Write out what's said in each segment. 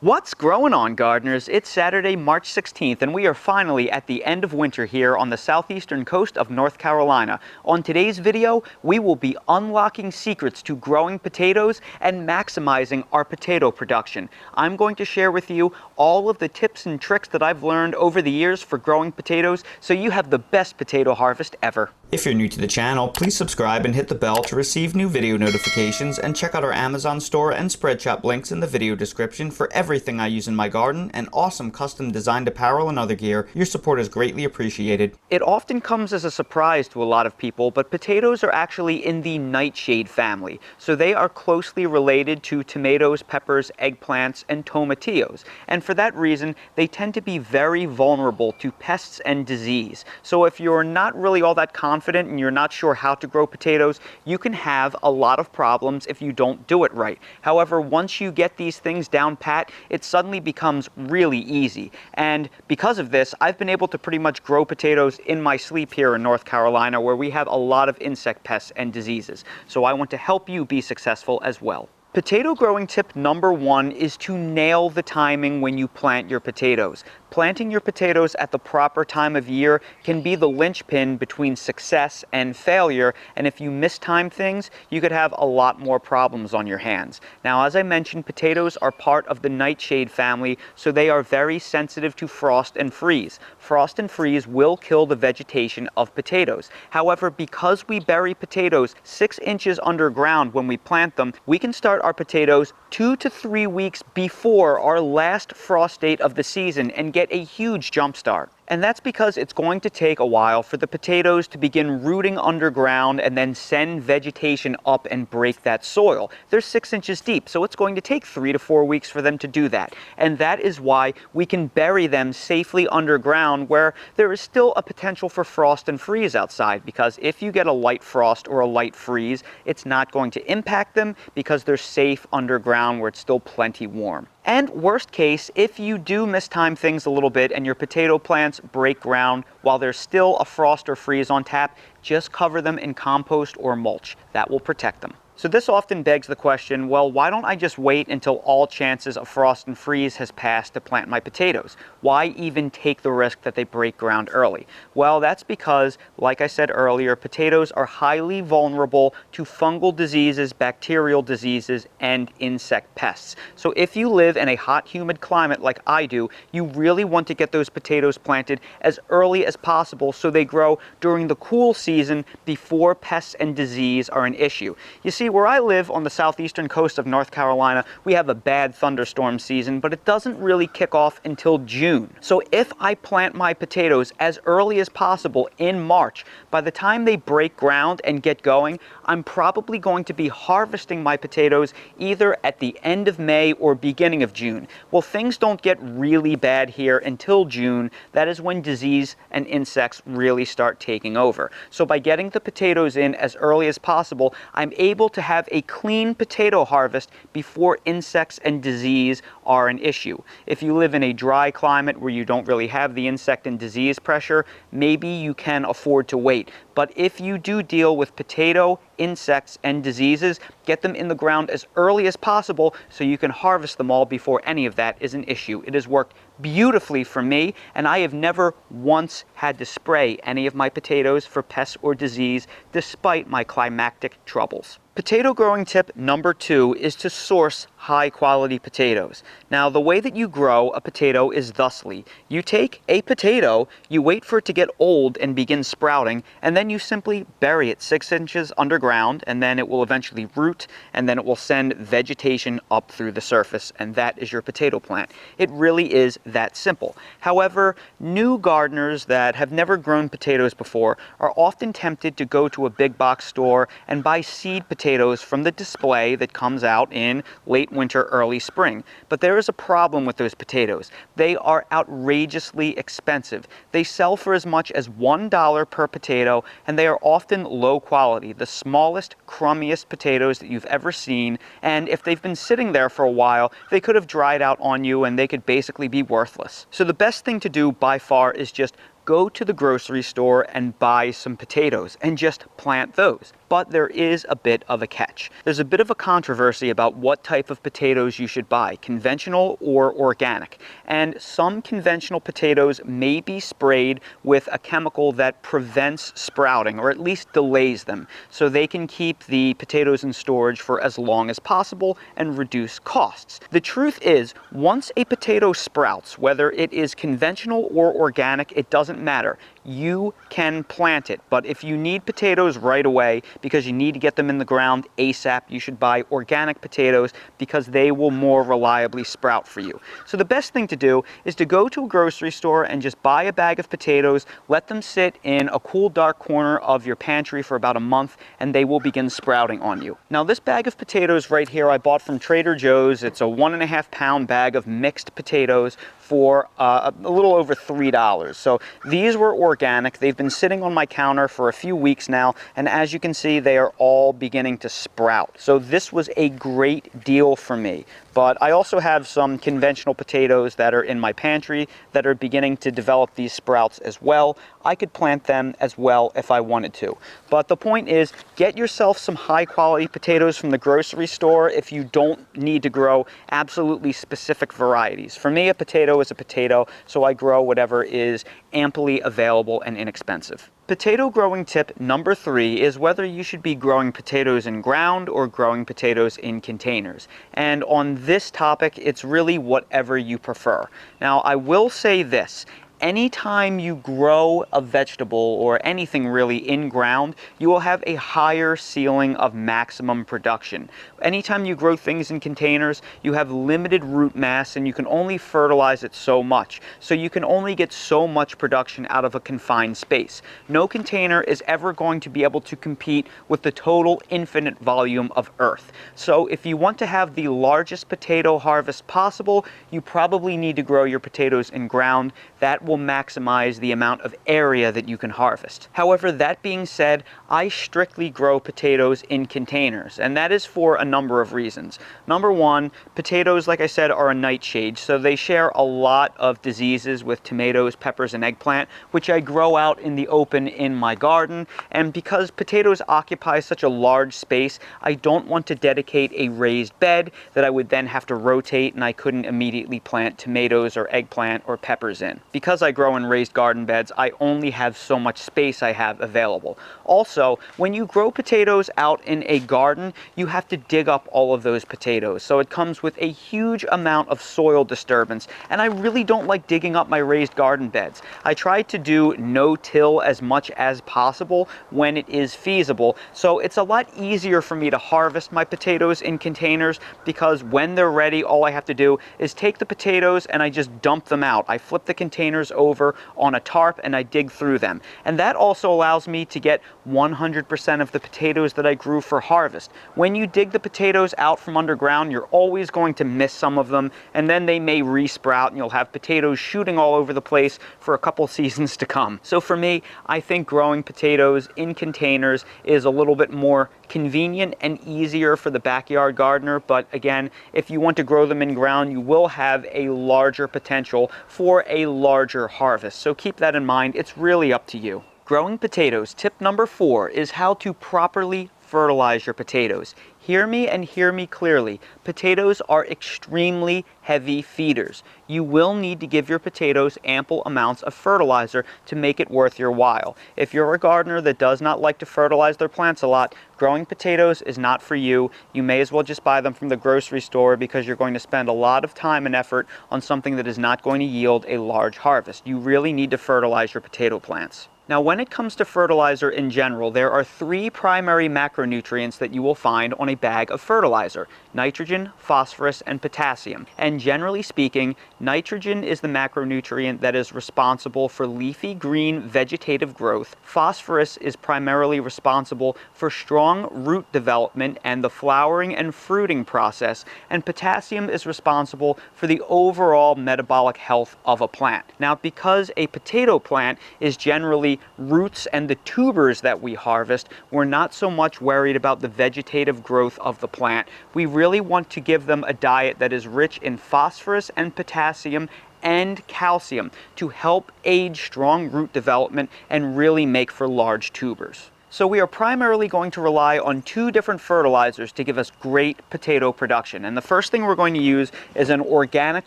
What's growing on, gardeners? It's Saturday, March 16th, and we are finally at the end of winter here on the southeastern coast of North Carolina. On today's video, we will be unlocking secrets to growing potatoes and maximizing our potato production. I'm going to share with you all of the tips and tricks that I've learned over the years for growing potatoes so you have the best potato harvest ever. If you're new to the channel, please subscribe and hit the bell to receive new video notifications, and check out our Amazon store and Spreadshop links in the video description for everything I use in my garden and awesome custom designed apparel and other gear. Your support is greatly appreciated. It often comes as a surprise to a lot of people, but potatoes are actually in the nightshade family. So they are closely related to tomatoes, peppers, eggplants, and tomatillos. And for that reason, they tend to be very vulnerable to pests and disease. So if you're not really all that confident and you're not sure how to grow potatoes, you can have a lot of problems if you don't do it right. However, once you get these things down pat, it suddenly becomes really easy. And because of this, I've been able to pretty much grow potatoes in my sleep here in North Carolina, where we have a lot of insect pests and diseases. So I want to help you be successful as well. Potato growing tip number one is to nail the timing when you plant your potatoes. Planting your potatoes at the proper time of year can be the linchpin between success and failure, and if you mistime things, you could have a lot more problems on your hands. Now, as I mentioned, potatoes are part of the nightshade family, so they are very sensitive to frost and freeze. Frost and freeze will kill the vegetation of potatoes. However, because we bury potatoes 6 inches underground when we plant them, we can start our potatoes 2 to 3 weeks before our last frost date of the season and get a huge jump start. And that's because it's going to take a while for the potatoes to begin rooting underground and then send vegetation up and break that soil. They're 6 inches deep, so it's going to take 3 to 4 weeks for them to do that. And that is why we can bury them safely underground where there is still a potential for frost and freeze outside, because if you get a light frost or a light freeze, it's not going to impact them because they're safe underground where it's still plenty warm. And worst case, if you do mistime things a little bit and your potato plants break ground while there's still a frost or freeze on tap, just cover them in compost or mulch. That will protect them. So this often begs the question, well, why don't I just wait until all chances of frost and freeze has passed to plant my potatoes? Why even take the risk that they break ground early? Well, that's because, like I said earlier, potatoes are highly vulnerable to fungal diseases, bacterial diseases, and insect pests. So if you live in a hot, humid climate like I do, you really want to get those potatoes planted as early as possible so they grow during the cool season before pests and disease are an issue. You see, where I live on the southeastern coast of North Carolina, we have a bad thunderstorm season, but it doesn't really kick off until June. So if I plant my potatoes as early as possible in March, by the time they break ground and get going, I'm probably going to be harvesting my potatoes either at the end of May or beginning of June. Well, things don't get really bad here until June. That is when disease and insects really start taking over. So by getting the potatoes in as early as possible, I'm able to have a clean potato harvest before insects and disease are an issue. If you live in a dry climate where you don't really have the insect and disease pressure, maybe you can afford to wait. But if you do deal with potato, insects, and diseases, get them in the ground as early as possible so you can harvest them all before any of that is an issue. It has worked beautifully for me, and I have never once had to spray any of my potatoes for pests or disease despite my climactic troubles. Potato growing tip number 2 is to source high quality potatoes. Now, the way that you grow a potato is thusly. You take a potato, you wait for it to get old and begin sprouting, and then you simply bury it 6 inches underground, and then it will eventually root, and then it will send vegetation up through the surface, and that is your potato plant. It really is that simple. However, new gardeners that have never grown potatoes before are often tempted to go to a big box store and buy seed potatoes from the display that comes out in late winter, early spring. But there is a problem with those potatoes. They are outrageously expensive. They sell for as much as $1 per potato, and they are often low quality, the smallest, crummiest potatoes that you've ever seen. And if they've been sitting there for a while, they could have dried out on you and they could basically be worthless. So the best thing to do by far is just go to the grocery store and buy some potatoes and just plant those. But there is a bit of a catch. There's a bit of a controversy about what type of potatoes you should buy, conventional or organic. And some conventional potatoes may be sprayed with a chemical that prevents sprouting, or at least delays them, so they can keep the potatoes in storage for as long as possible and reduce costs. The truth is, once a potato sprouts, whether it is conventional or organic, it doesn't matter. You can plant it, but if you need potatoes right away because you need to get them in the ground ASAP, you should buy organic potatoes because they will more reliably sprout for you. So the best thing to do is to go to a grocery store and just buy a bag of potatoes, let them sit in a cool, dark corner of your pantry for about a month, and they will begin sprouting on you. Now, this bag of potatoes right here I bought from Trader Joe's. It's a 1.5 pound bag of mixed potatoes for a little over $3. So these were organic. They've been sitting on my counter for a few weeks now, and as you can see, they are all beginning to sprout. So this was a great deal for me. But I also have some conventional potatoes that are in my pantry that are beginning to develop these sprouts as well. I could plant them as well if I wanted to. But the point is, get yourself some high quality potatoes from the grocery store if you don't need to grow absolutely specific varieties. For me, a potato is a potato, so I grow whatever is amply available and inexpensive. Potato growing tip number 3 is whether you should be growing potatoes in ground or growing potatoes in containers. And on this topic, it's really whatever you prefer. Now, I will say this. Anytime you grow a vegetable or anything really in ground, you will have a higher ceiling of maximum production. Anytime you grow things in containers, you have limited root mass and you can only fertilize it so much. So you can only get so much production out of a confined space. No container is ever going to be able to compete with the total infinite volume of earth. So if you want to have the largest potato harvest possible, you probably need to grow your potatoes in ground. That will maximize the amount of area that you can harvest. However, that being said, I strictly grow potatoes in containers, and that is for a number of reasons. Number one, potatoes, like I said, are a nightshade, so they share a lot of diseases with tomatoes, peppers, and eggplant, which I grow out in the open in my garden. And because potatoes occupy such a large space, I don't want to dedicate a raised bed that I would then have to rotate and I couldn't immediately plant tomatoes or eggplant or peppers in. Because I grow in raised garden beds, I only have so much space I have available. Also, when you grow potatoes out in a garden, you have to dig up all of those potatoes. So it comes with a huge amount of soil disturbance, and I really don't like digging up my raised garden beds. I try to do no-till as much as possible when it is feasible, so it's a lot easier for me to harvest my potatoes in containers because when they're ready, all I have to do is take the potatoes and I just dump them out. I flip the containers over on a tarp and I dig through them. And that also allows me to get 100% of the potatoes that I grew for harvest. When you dig the potatoes out from underground, you're always going to miss some of them, and then they may re-sprout and you'll have potatoes shooting all over the place for a couple seasons to come. So for me, I think growing potatoes in containers is a little bit more convenient and easier for the backyard gardener, but again, if you want to grow them in ground, you will have a larger potential for a larger harvest. So keep that in mind. It's really up to you. Growing potatoes, tip number 4 is how to properly fertilize your potatoes. Hear me and hear me clearly. Potatoes are extremely heavy feeders. You will need to give your potatoes ample amounts of fertilizer to make it worth your while. If you're a gardener that does not like to fertilize their plants a lot, growing potatoes is not for you. You may as well just buy them from the grocery store because you're going to spend a lot of time and effort on something that is not going to yield a large harvest. You really need to fertilize your potato plants. Now, when it comes to fertilizer in general, there are 3 primary macronutrients that you will find on a bag of fertilizer: nitrogen, phosphorus, and potassium. And generally speaking, nitrogen is the macronutrient that is responsible for leafy green vegetative growth. Phosphorus is primarily responsible for strong root development and the flowering and fruiting process. And potassium is responsible for the overall metabolic health of a plant. Now, because a potato plant is generally the roots and the tubers that we harvest, we're not so much worried about the vegetative growth of the plant. We really want to give them a diet that is rich in phosphorus and potassium and calcium to help aid strong root development and really make for large tubers. So we are primarily going to rely on two different fertilizers to give us great potato production. And the first thing we're going to use is an organic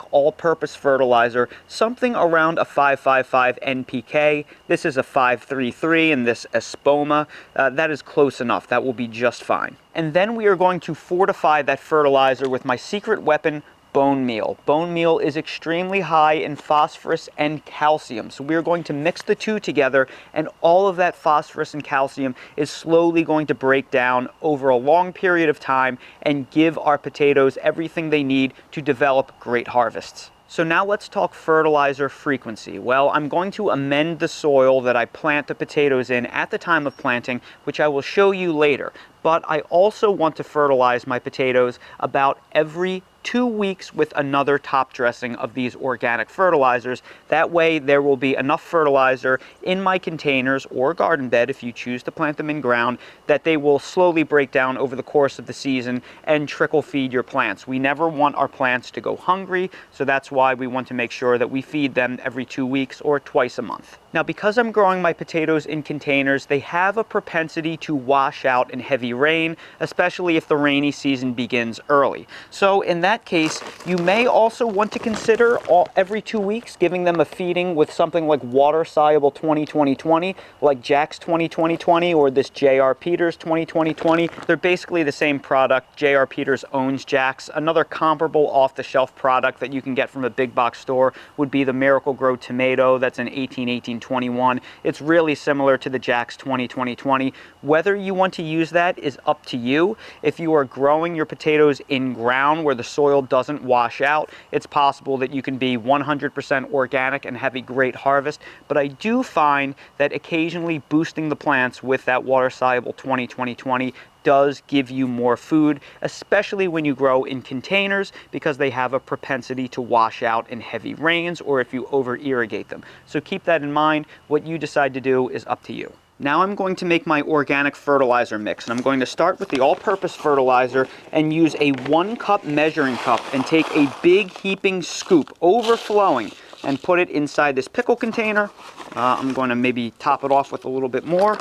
all-purpose fertilizer, something around a 555 NPK. This is a 533 and this Espoma. That is close enough. That will be just fine. And then we are going to fortify that fertilizer with my secret weapon, bone meal. Bone meal is extremely high in phosphorus and calcium. So we're going to mix the two together, and all of that phosphorus and calcium is slowly going to break down over a long period of time and give our potatoes everything they need to develop great harvests. So now let's talk fertilizer frequency. Well, I'm going to amend the soil that I plant the potatoes in at the time of planting, which I will show you later. But I also want to fertilize my potatoes about every 2 weeks with another top dressing of these organic fertilizers. That way there will be enough fertilizer in my containers or garden bed, if you choose to plant them in ground, that they will slowly break down over the course of the season and trickle feed your plants. We never want our plants to go hungry, so that's why we want to make sure that we feed them every 2 weeks or twice a month. Now, because I'm growing my potatoes in containers, they have a propensity to wash out in heavy rain, especially if the rainy season begins early. So in that case, you may also want to consider every 2 weeks giving them a feeding with something like water-soluble 20-20-20, like Jack's 20-20-20 or this J.R. Peters 20-20-20. They're basically the same product. J.R. Peters owns Jack's. Another comparable off-the-shelf product that you can get from a big box store would be the Miracle Grow tomato. That's an 18-18-21. It's really similar to the Jack's 20-20-20. Whether you want to use that is up to you. If you are growing your potatoes in ground where the soil doesn't wash out, it's possible that you can be 100% organic and have a great harvest. But I do find that occasionally boosting the plants with that water-soluble 20-20-20 does give you more food, especially when you grow in containers, because they have a propensity to wash out in heavy rains or if you over-irrigate them. So keep that in mind. What you decide to do is up to you. Now I'm going to make my organic fertilizer mix, and I'm going to start with the all-purpose fertilizer and use a 1 cup measuring cup and take a big heaping scoop, overflowing, and put it inside this pickle container. I'm going to maybe top it off with a little bit more.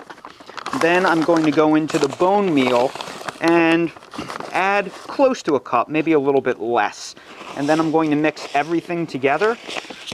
Then I'm going to go into the bone meal and add close to a cup, maybe a little bit less. And then I'm going to mix everything together.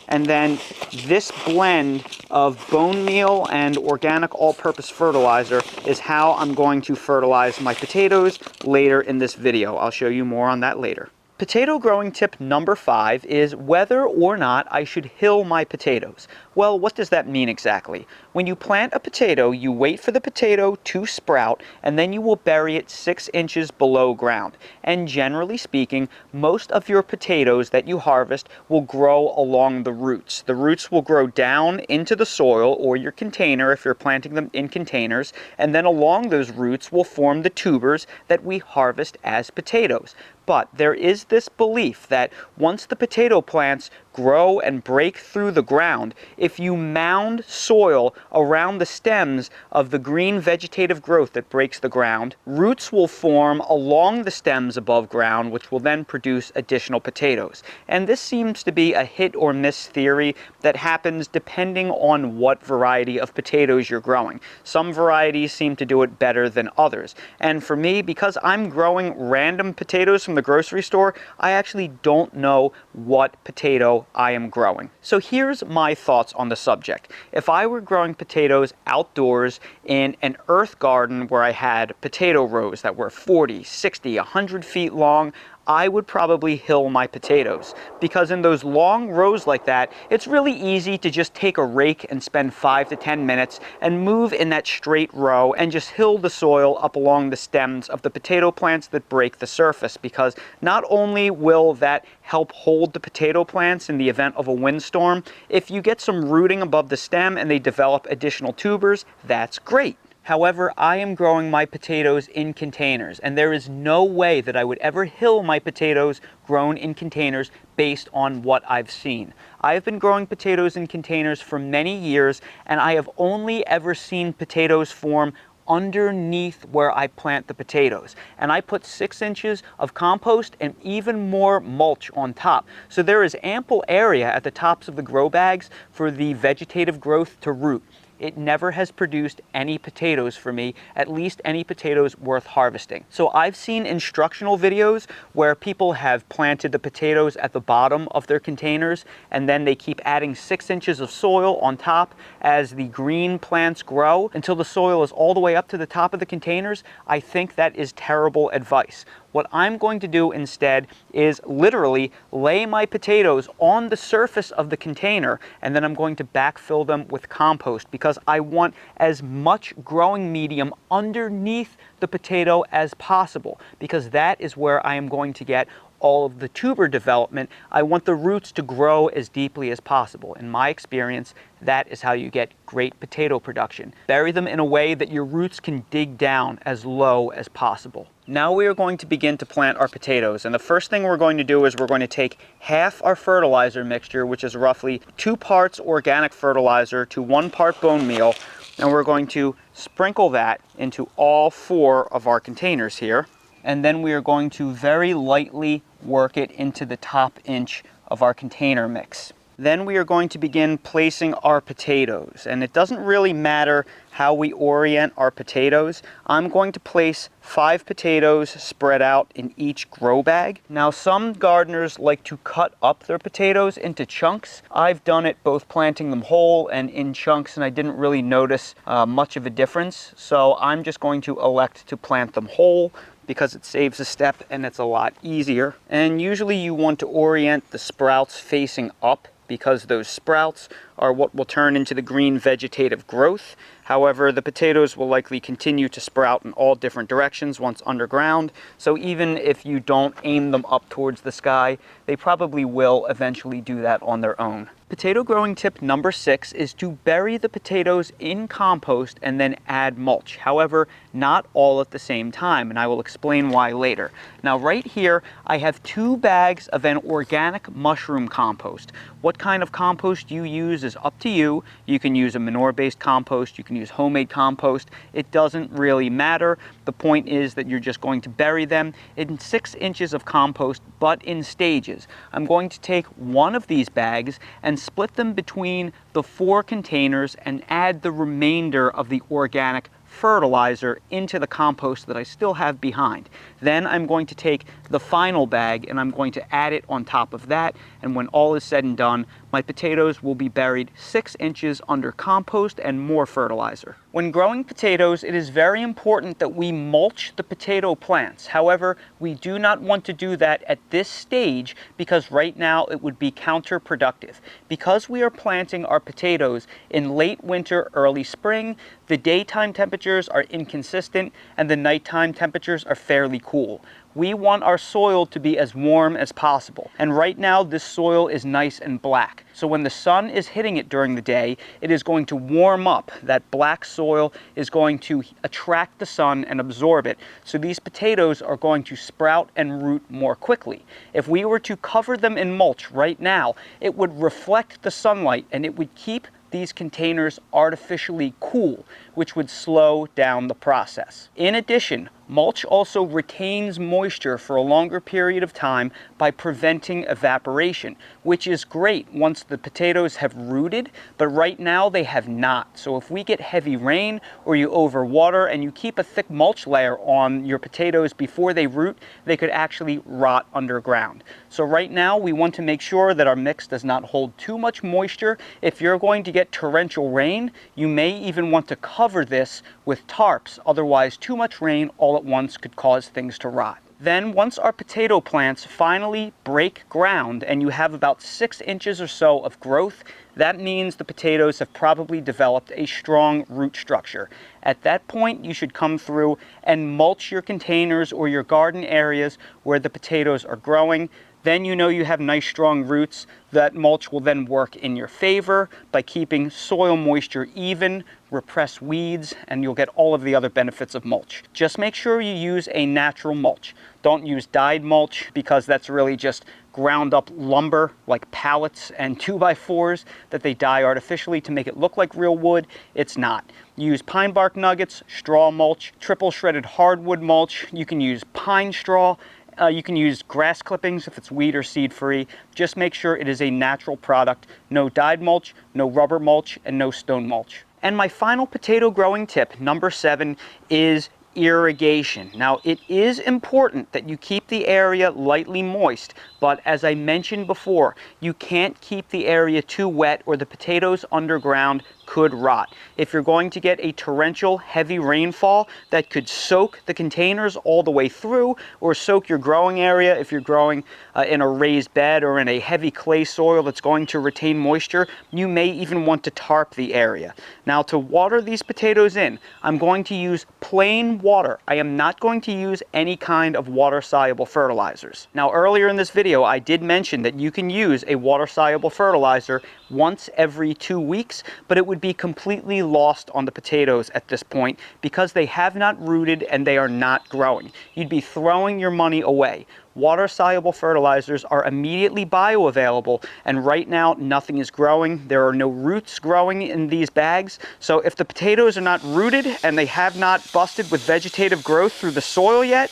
And then this blend of bone meal and organic all-purpose fertilizer is how I'm going to fertilize my potatoes later in this video. I'll show you more on that later. Potato growing tip number 5 is whether or not I should hill my potatoes. Well, what does that mean exactly? When you plant a potato, you wait for the potato to sprout, and then you will bury it 6 inches below ground. And generally speaking, most of your potatoes that you harvest will grow along the roots. The roots will grow down into the soil or your container if you're planting them in containers, and then along those roots will form the tubers that we harvest as potatoes. But there is this belief that once the potato plants grow and break through the ground, if you mound soil around the stems of the green vegetative growth that breaks the ground, roots will form along the stems above ground, which will then produce additional potatoes. And this seems to be a hit or miss theory that happens depending on what variety of potatoes you're growing. Some varieties seem to do it better than others. And for me, because I'm growing random potatoes from the grocery store, I actually don't know what potato I am growing. So here's my thoughts on the subject. If I were growing potatoes outdoors in an earth garden where I had potato rows that were 40, 60, 100 feet long, I would probably hill my potatoes, because in those long rows like that, it's really easy to just take a rake and spend 5 to 10 minutes and move in that straight row and just hill the soil up along the stems of the potato plants that break the surface, because not only will that help hold the potato plants in the event of a windstorm, if you get some rooting above the stem and they develop additional tubers, that's great. However, I am growing my potatoes in containers, and there is no way that I would ever hill my potatoes grown in containers based on what I've seen. I have been growing potatoes in containers for many years, and I have only ever seen potatoes form underneath where I plant the potatoes. And I put 6 inches of compost and even more mulch on top. So there is ample area at the tops of the grow bags for the vegetative growth to root. It never has produced any potatoes for me, at least any potatoes worth harvesting. So I've seen instructional videos where people have planted the potatoes at the bottom of their containers, and then they keep adding 6 inches of soil on top as the green plants grow until the soil is all the way up to the top of the containers. I think that is terrible advice. What I'm going to do instead is literally lay my potatoes on the surface of the container, and then I'm going to backfill them with compost because I want as much growing medium underneath the potato as possible, because that is where I am going to get all of the tuber development. I want the roots to grow as deeply as possible. In my experience, that is how you get great potato production. Bury them in a way that your roots can dig down as low as possible. Now we are going to begin to plant our potatoes, and the first thing we're going to do is we're going to take half our fertilizer mixture, which is roughly 2 parts organic fertilizer to 1 part bone meal, and we're going to sprinkle that into all 4 of our containers here. And then we are going to very lightly work it into the top inch of our container mix. Then we are going to begin placing our potatoes, and it doesn't really matter how we orient our potatoes. I'm going to place 5 potatoes spread out in each grow bag. Now, some gardeners like to cut up their potatoes into chunks. I've done it both planting them whole and in chunks, and I didn't really notice much of a difference. So I'm just going to elect to plant them whole, because it saves a step and it's a lot easier. And usually you want to orient the sprouts facing up, because those sprouts are what will turn into the green vegetative growth. However, the potatoes will likely continue to sprout in all different directions once underground, so even if you don't aim them up towards the sky, they probably will eventually do that on their own. Potato growing tip number 6 is to bury the potatoes in compost and then add mulch. However, not all at the same time, and I will explain why later. Now right here, I have 2 bags of an organic mushroom compost. What kind of compost you use is up to you. You can use a manure-based compost, you can use homemade compost. It doesn't really matter. The point is that you're just going to bury them in 6 inches of compost, but in stages. I'm going to take one of these bags and split them between the 4 containers and add the remainder of the organic fertilizer into the compost that I still have behind. Then I'm going to take the final bag and I'm going to add it on top of that, and when all is said and done, my potatoes will be buried 6 inches under compost and more fertilizer. When growing potatoes, it is very important that we mulch the potato plants. However, we do not want to do that at this stage because right now it would be counterproductive. Because we are planting our potatoes in late winter, early spring, the daytime temperatures are inconsistent and the nighttime temperatures are fairly cool. We want our soil to be as warm as possible. And right now, this soil is nice and black. So when the sun is hitting it during the day, it is going to warm up. That black soil is going to attract the sun and absorb it. So these potatoes are going to sprout and root more quickly. If we were to cover them in mulch right now, it would reflect the sunlight and it would keep these containers artificially cool, which would slow down the process. In addition, mulch also retains moisture for a longer period of time by preventing evaporation, which is great once the potatoes have rooted, but right now they have not. So if we get heavy rain or you overwater and you keep a thick mulch layer on your potatoes before they root, they could actually rot underground. So right now we want to make sure that our mix does not hold too much moisture. If you're going to get torrential rain, you may even want to cover this with tarps, otherwise too much rain all at once could cause things to rot. Then once our potato plants finally break ground and you have about 6 inches or so of growth, that means the potatoes have probably developed a strong root structure. At that point, you should come through and mulch your containers or your garden areas where the potatoes are growing. then you know you have nice strong roots. That mulch will then work in your favor by keeping soil moisture even, repress weeds, and you'll get all of the other benefits of mulch. Just make sure you use a natural mulch. Don't use dyed mulch, because that's really just ground up lumber like pallets and 2x4s that they dye artificially to make it look like real wood. It's not. Use pine bark nuggets, straw mulch, triple shredded hardwood mulch. You can use pine straw. You can use grass clippings if it's weed or seed free. Just make sure it is a natural product. No dyed mulch, no rubber mulch, and no stone mulch. And my final potato growing tip, number 7, is irrigation. Now, it is important that you keep the area lightly moist, but as I mentioned before, you can't keep the area too wet or the potatoes underground could rot. If you're going to get a torrential heavy rainfall, that could soak the containers all the way through, or soak your growing area if you're growing in a raised bed or in a heavy clay soil that's going to retain moisture. You may even want to tarp the area. Now, to water these potatoes in, I'm going to use plain water. I am not going to use any kind of water-soluble fertilizers. Now, earlier in this video, I did mention that you can use a water-soluble fertilizer once every 2 weeks, but it would be completely lost on the potatoes at this point because they have not rooted and they are not growing. You'd be throwing your money away. Water-soluble fertilizers are immediately bioavailable, and right now nothing is growing. There are no roots growing in these bags. So if the potatoes are not rooted and they have not busted with vegetative growth through the soil yet,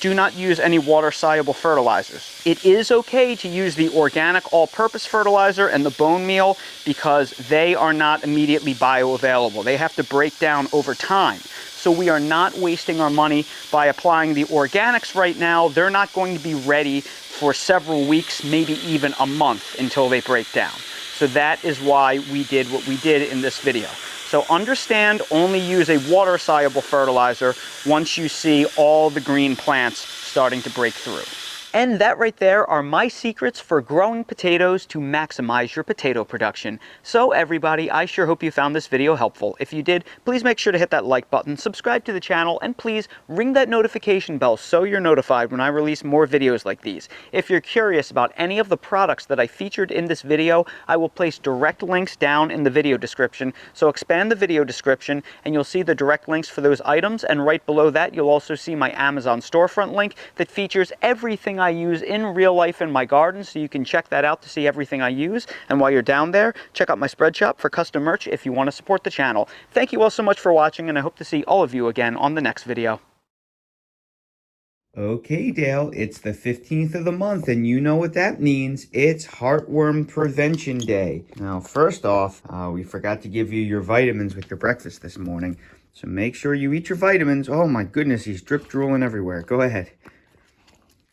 do not use any water-soluble fertilizers. It is okay to use the organic all-purpose fertilizer and the bone meal because they are not immediately bioavailable. They have to break down over time. So we are not wasting our money by applying the organics right now. They're not going to be ready for several weeks, maybe even a month until they break down. So that is why we did what we did in this video. So understand, only use a water-soluble fertilizer once you see all the green plants starting to break through. And that right there are my secrets for growing potatoes to maximize your potato production. So everybody, I sure hope you found this video helpful. If you did, please make sure to hit that like button, subscribe to the channel, and please ring that notification bell so you're notified when I release more videos like these. If you're curious about any of the products that I featured in this video, I will place direct links down in the video description. So expand the video description and you'll see the direct links for those items, and right below that you'll also see my Amazon storefront link that features everything I use in real life in my garden, so you can check that out to see everything I use. And while you're down there, check out my spread shop for custom merch if you want to support the channel. Thank you all so much for watching, and I hope to see all of you again on the next video. Okay, Dale, it's the 15th of the month, and you know what that means. It's Heartworm Prevention Day. Now, first off, we forgot to give you your vitamins with your breakfast this morning, so make sure you eat your vitamins. Oh my goodness, he's drip drooling everywhere. Go ahead.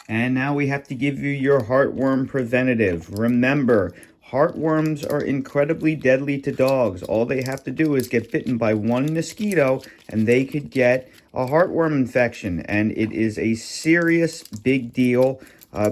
And now we have to give you your heartworm preventative. Remember, heartworms are incredibly deadly to dogs. All they have to do is get bitten by one mosquito and they could get a heartworm infection. And it is a serious big deal.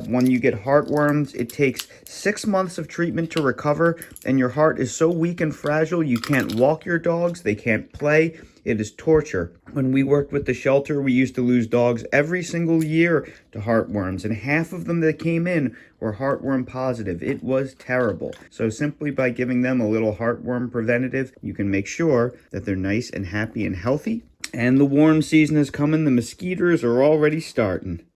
When you get heartworms, it takes 6 months of treatment to recover, and your heart is so weak and fragile you can't walk your dogs, they can't play. It is torture. When we worked with the shelter, we used to lose dogs every single year to heartworms, and half of them that came in were heartworm positive. It was terrible. So simply by giving them a little heartworm preventative, you can make sure that they're nice and happy and healthy. And the warm season is coming. The mosquitoes are already starting.